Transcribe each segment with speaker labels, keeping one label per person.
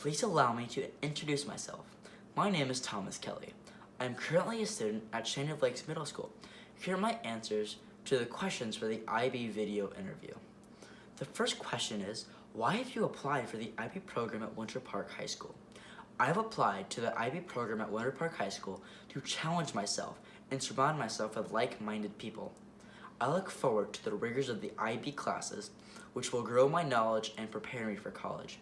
Speaker 1: Please allow me to introduce myself. My name is Thomas Kelly. I am currently a student at Shania Lakes Middle School. Here are my answers to the questions for the IB video interview. The first question is, why have you applied for the IB program at Winter Park High School? I have applied to the IB program at Winter Park High School to challenge myself and surround myself with like-minded people. I look forward to the rigors of the IB classes, which will grow my knowledge and prepare me for college.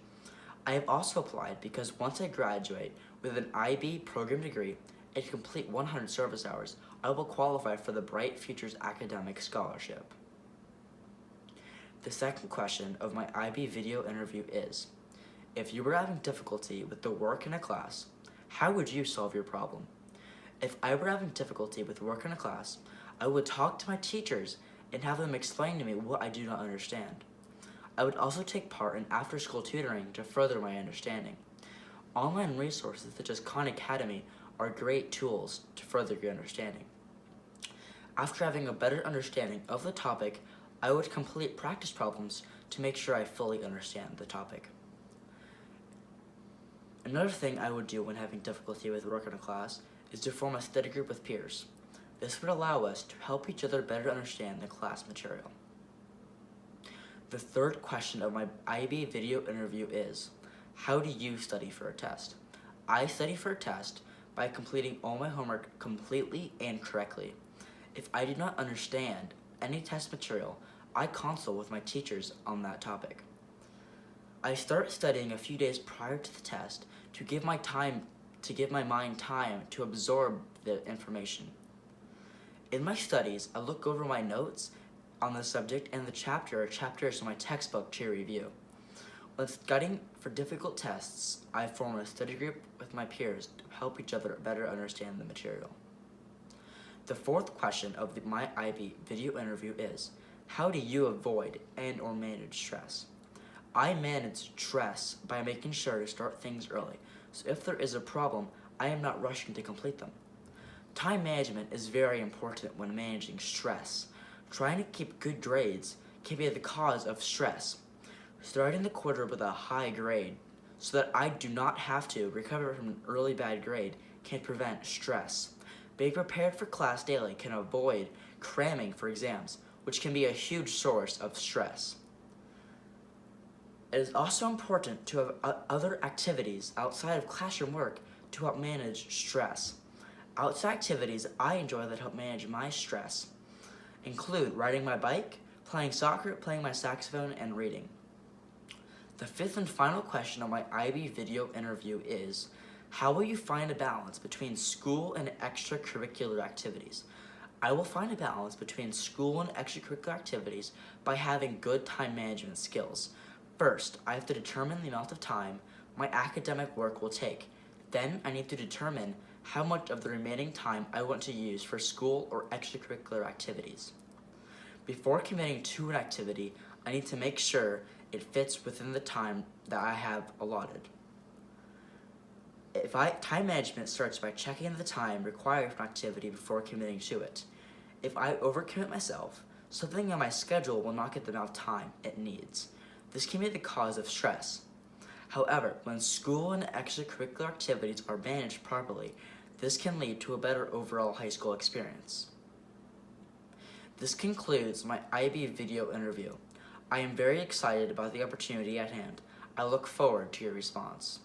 Speaker 1: I have also applied because once I graduate with an IB program degree and complete 100 service hours, I will qualify for the Bright Futures Academic Scholarship. The second question of my IB video interview is, if you were having difficulty with the work in a class, how would you solve your problem? If I were having difficulty with work in a class, I would talk to my teachers and have them explain to me what I do not understand. I would also take part in after-school tutoring to further my understanding. Online resources such as Khan Academy are great tools to further your understanding. After having a better understanding of the topic, I would complete practice problems to make sure I fully understand the topic. Another thing I would do when having difficulty with work in a class is to form a study group with peers. This would allow us to help each other better understand the class material. The third question of my IB video interview is, how do you study for a test? I study for a test by completing all my homework completely and correctly. If I do not understand any test material, I consult with my teachers on that topic. I start studying a few days prior to the test to give my mind time to absorb the information. In my studies, I look over my notes on the subject and the chapter or chapters from my textbook to review. When studying for difficult tests, I form a study group with my peers to help each other better understand the material. The fourth question of my IB video interview is, how do you avoid and or manage stress? I manage stress by making sure to start things early, so if there is a problem, I am not rushing to complete them. Time management is very important when managing stress. Trying to keep good grades can be the cause of stress. Starting the quarter with a high grade so that I do not have to recover from an early bad grade can prevent stress. Being prepared for class daily can avoid cramming for exams, which can be a huge source of stress. It is also important to have other activities outside of classroom work to help manage stress. Outside activities I enjoy that help manage my stress include riding my bike, playing soccer, playing my saxophone, and reading. The fifth and final question on my IB video interview is, how will you find a balance between school and extracurricular activities? I will find a balance between school and extracurricular activities by having good time management skills. First, I have to determine the amount of time my academic work will take. Then, I need to determine how much of the remaining time I want to use for school or extracurricular activities. Before committing to an activity, I need to make sure it fits within the time that I have allotted. Time management starts by checking the time required for an activity before committing to it. If I overcommit myself, something on my schedule will not get the amount of time it needs. This can be the cause of stress. However, when school and extracurricular activities are managed properly, this can lead to a better overall high school experience. This concludes my IB video interview. I am very excited about the opportunity at hand. I look forward to your response.